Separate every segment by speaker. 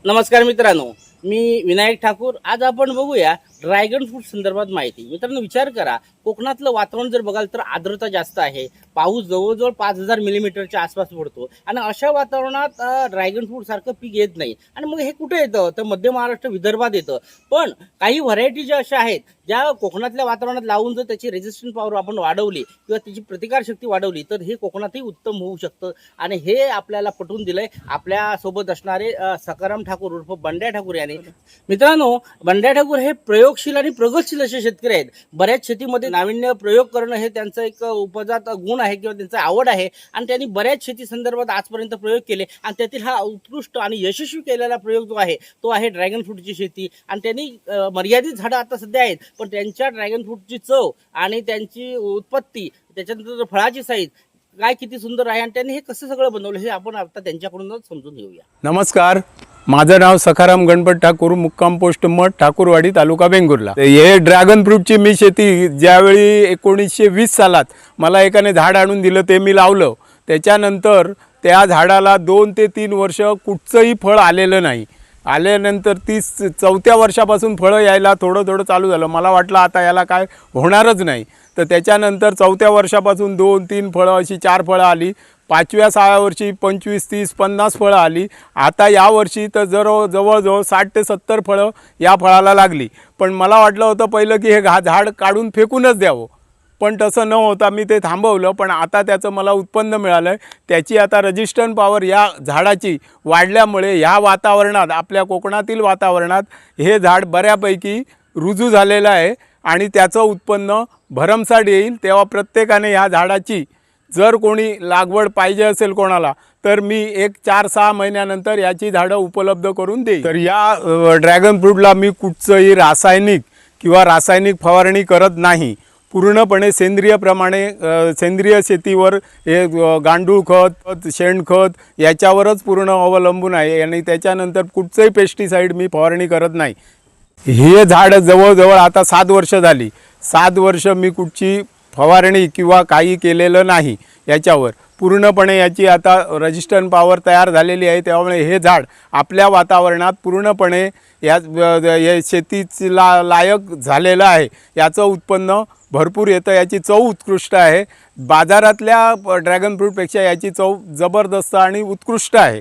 Speaker 1: नमस्कार मित्रांनो, मी विनायक ठाकूर। आज आपण बघूया ड्रॅगन फ्रूट संदर्भात माहिती। मित्रांनो, विचार करा, कोकणातलं वातावरण जर बघाल तर आर्द्रता जास्त आहे, पाऊस जवळजवळ 5000 मिलीमीटरच्या आसपास पडतो आणि अशा वातावरणात ड्रॅगन फ्रूट सारखं पीक येत नाही। आणि मग हे कुठे येतं तर मध्य महाराष्ट्र विदर्भात येतं। पण काही व्हरायटी ज्या अशा आहेत ज्या कोकणातल्या वातावरणात लावून जर त्याची रेजिस्टन्स पॉवर आपण वाढवली किंवा त्याची प्रतिकारशक्ती वाढवली तर हे कोकणातही उत्तम होऊ शकतं। आणि हे आपल्याला पटवून दिलंय आपल्या सोबत असणारे सखाराम ठाकूर उर्फ बंड्या ठाकूर यांनी। मित्रांनो, बंड्या ठाकूर हे प्रयोगशील आणि प्रगतशील असे शेतकरी आहेत। बऱ्याच शेतीमध्ये नाविन्य प्रयोग करणं हे त्यांचं एक उपजात गुण आहे किंवा त्यांचं आवड आहे आणि त्यांनी बऱ्याच शेती संदर्भात आजपर्यंत प्रयोग केले आणि त्यातील हा उत्कृष्ट आणि यशस्वी केलेला प्रयोग जो आहे तो आहे ड्रॅगन फ्रूटची शेती। आणि त्यांनी मर्यादित झाडं आता सध्या आहेत, पण त्यांच्या ड्रॅगन फ्रूटची चव आणि त्यांची उत्पत्ती, त्याच्यानंतर फळाची साईज काय किती सुंदर आहे आणि त्यांनी हे कसं सगळं बनवलं हे आपण आता त्यांच्याकडूनच समजून घेऊया।
Speaker 2: नमस्कार, माझं नाव सखाराम गणपत ठाकूर, मुक्काम पोस्ट मठ, ठाकूरवाडी, तालुका वेंगुर्ला। हे ड्रॅगन फ्रूटची मी शेती ज्यावेळी 1920 सालात मला एकाने झाड आणून दिलं ते मी लावलं। त्याच्यानंतर त्या झाडाला 2 ते 3 वर्ष कुठचंही फळ आलेलं नाही। आल्यानंतर 34 वर्षापासून फळं यायला थोडं थोडं चालू झालं। मला वाटलं आता याला काय होणारच नाही, तर त्याच्यानंतर 4थ्या वर्षापासून 2-3 फळं अशी 4 फळं आली। 5व्या-6व्या वर्षी 25, 30, 50 फळं आली। आता यावर्षी तर जवळजवळ 60 ते 70 फळं या फळाला लागली। पण मला वाटलं होतं पहिलं की हे झाड काढून फेकूनच द्यावं, पण तसं न होता मी ते थांबवलं। पण आता त्याचं मला उत्पन्न मिळालं आहे। त्याची आता रेजिस्टन्स पॉवर या झाडाची वाढल्यामुळे ह्या वातावरणात, आपल्या कोकणातील वातावरणात हे झाड बऱ्यापैकी रुजू झालेलं आहे आणि त्याचं उत्पन्न भरमसाठ येईल। तेव्हा प्रत्येकाने ह्या झाडाची जर कोणी लागवड पाहिजे असेल कोणाला, तर मी एक 4-6 महिन्यानंतर याची झाडं उपलब्ध करून देईन। तर या ड्रॅगन फ्रूटला मी कुठचंही रासायनिक फवारणी करत नाही। पूर्णपणे सेंद्रिय शेतीवर हे गांडूळ खत, शेणखत याच्यावरच पूर्ण अवलंबून आहे आणि त्याच्यानंतर कुठचंही पेस्टिसाइड मी फवारणी करत नाही। हे झाड जवळजवळ आता 7 वर्ष झाली। 7 वर्ष मी कुठची फवारणी किंवा काही केलेलं नाही याच्यावर। पूर्णपणे याची आता रेजिस्टन्स पॉवर तयार झालेली आहे। त्यामुळे हे झाड आपल्या वातावरणात पूर्णपणे या शेतीला लायक झालेलं आहे। याचं उत्पन्न भरपूर येतं, याची चव उत्कृष्ट आहे। बाजारातल्या ड्रॅगन फ्रूटपेक्षा याची चव जबरदस्त आणि उत्कृष्ट आहे।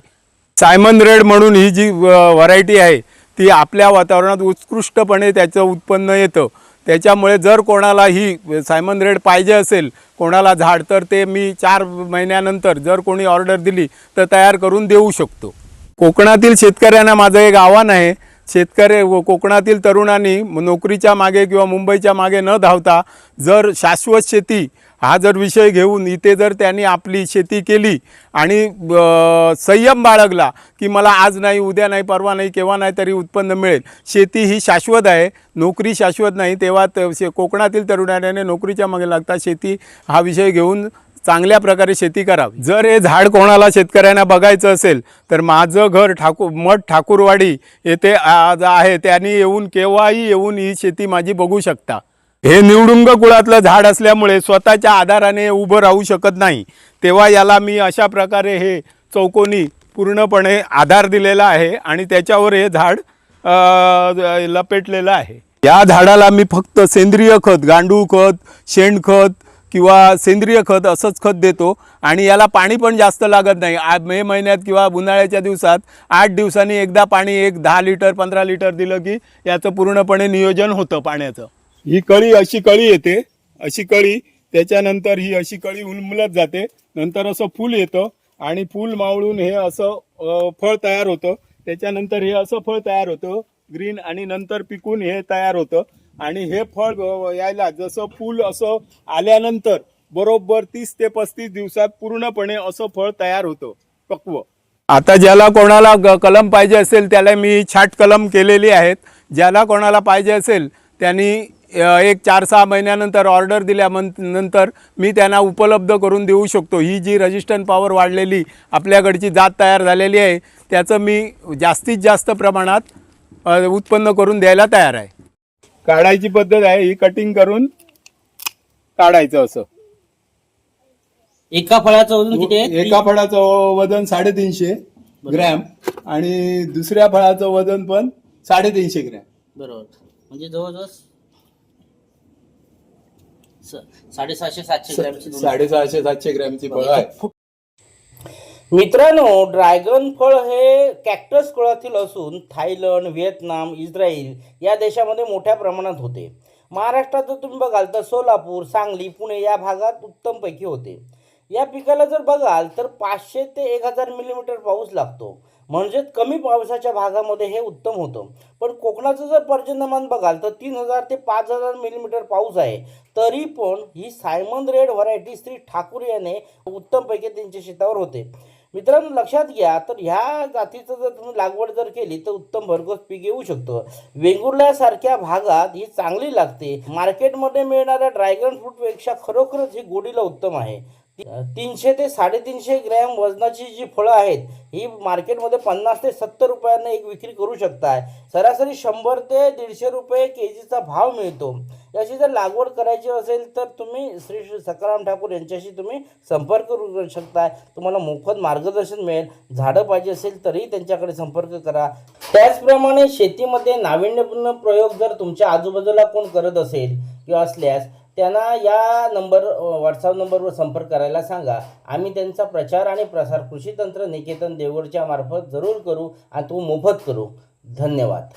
Speaker 2: सायमन रेड म्हणून ही जी व्हरायटी आहे ती आपल्या वातावरणात उत्कृष्टपणे त्याचं उत्पन्न येतं। त्याच्यामुळे जर कोणाला ही सायमन रेड पाहिजे असेल कोणाला झाड, तर ते मी 4 महिन्यानंतर जर कोणी ऑर्डर दिली तर तयार करून देऊ शकतो। कोकणातील शेतकऱ्यांना माझं एक आव्हान आहे, कोकणातील तरुणांनी नोकरीच्या मागे किंवा मुंबईच्या मागे न धावता जर शाश्वत शेती हा जर विषय घेऊन इथे जर त्यांनी आपली शेती केली आणि संयम बाळगला की मला आज नाही, उद्या नाही, परवा नाही, केव्हा नाही तरी उत्पन्न मिळेल। शेती ही शाश्वत आहे, नोकरी शाश्वत नाही। तेव्हा कोकणातील तरुणांनी नोकरीच्या मागे लागता शेती हा विषय घेऊन चांगल्या प्रकारे शेती करावी। जर हे झाड कोणाला शेतकऱ्यांना बघायचं असेल तर माझं घर मठ ठाकूरवाडी येथे आज आहे, त्यांनी केव्हाही येऊन ही शेती माझी बघू शकता। हे निवडुंग कुळातलं झाड असल्यामुळे स्वतःच्या आधाराने उभं राहू शकत नाही, तेव्हा याला मी अशा प्रकारे हे चौकोनी पूर्णपणे आधार दिलेला आहे आणि त्याच्यावर हे झाड लपेटलेलं आहे। या झाडाला मी फक्त सेंद्रिय खत, गांडूळ खत, शेणखत किंवा सेंद्रिय खत असंच खत देतो आणि याला पाणी पण जास्त लागत नाही। मे महिन्यात किंवा उन्हाळ्याच्या दिवसात 8 दिवसांनी एकदा पाणी 10 लिटर 15 लिटर दिलं की याचं पूर्णपणे नियोजन होतं पाण्याचं। ही कळी अशी कळी येते, अशी कळी, त्याच्यानंतर ही अशी कळी उन्मलत जाते, नंतर असं फूल येतं आणि फूल मावळून हे असं फळ तयार होतं। त्याच्यानंतर हे असं फळ तयार होतं ग्रीन आणि नंतर पिकून हे तयार होतं आणि हे फळ यायला जसं फूल असं आल्यानंतर बरोबर 30 ते 35 दिवसात पूर्णपणे असं फळ तयार होतं पक्व। आता ज्याला कोणाला कलम पाहिजे असेल त्याला मी छाट कलम केलेली आहेत। ज्याला कोणाला पाहिजे असेल त्यांनी एक 4-6 महिन्यानंतर ऑर्डर दिल्यानंतर मी त्यांना उपलब्ध करून देऊ शकतो। ही जी रेजिस्टन्स पॉवर वाढलेली आपल्याकडची जात तयार झालेली आहे त्याचं मी जास्तीत जास्त प्रमाणात उत्पन्न करून द्यायला तयार आहे। काढायची पद्धत आहे ही, कटिंग करून काढायचं असं।
Speaker 1: एका फळाचं वजन किती आहे?
Speaker 2: एका फळाचं वजन 350 ग्रॅम आणि दुसऱ्या फळाचं वजन पण 350 ग्रॅम.
Speaker 1: बरोबर, म्हणजे जवळजवळ 750-700 ग्रॅमची दोन.
Speaker 2: 650-700 ग्रॅमची फळं आहे.
Speaker 1: मित्रांनो, ड्रॅगन फळ हे कॅक्टस कुळातील असून थायलंड, व्हिएतनाम, इस्रायल या देशामध्ये मोठ्या प्रमाणात होते. महाराष्ट्रात जर तुम्ही बघाल तर सोलापूर, सांगली, पुणे या भागात उत्तमपैकी होते. या पिकाला जर बघाल तर 500 ते 1000 मिलीमीटर पाऊस लागतो, म्हणजेच कमी पावसाच्या भागामध्ये हे उत्तम होतं. पण कोकणाचं जर पर्जन्यमान बघाल तर 3000 ते 5000 मिलीमीटर पाऊस आहे. तरी पण ही Simon red variety Shri Thakur याने उत्तमपैकी त्यांच्या शेतावर होते. मित्रांनो, लक्षात घ्या, तर ह्या जातीचं जर तुम्ही लागवड जर केली तर उत्तम भरघोस पीक येऊ शकतं. वेंगुर्ल्यासारख्या भागात ही चांगली लागते. मार्केटमध्ये मिळणाऱ्या ड्रॅगन फ्रूटपेक्षा खरोखरच ही गोडीला उत्तम आहे. 300 ते 350 ग्रॅम वजनाची जी फळं आहेत ही मार्केटमध्ये 50 ते 70 रुपयांना एक विक्री करू शकताय. सरासरी 100 ते 150 रुपये केजीचा भाव मिळतो. याची जर लागवड करायची असेल तर तुम्ही श्री सखाराम ठाकूर यांच्याशी तुम्ही संपर्क करू शकताय. तुम्हाला मोफत मार्गदर्शन मिळेल. झाडं पाहिजे असेल तरीही त्यांच्याकडे संपर्क करा. त्याचप्रमाणे शेतीमध्ये नाविन्यपूर्ण प्रयोग जर तुमच्या आजूबाजूला कोण करत असेल किंवा असल्यास त्यांना या व्हॉट्सअप नंबरवर संपर्क करायला सांगा. आम्ही त्यांचा प्रचार आणि प्रसार कृषी तंत्र निकेतन देवगडच्या मार्फत जरूर करू आणि तो मोफत करू. धन्यवाद.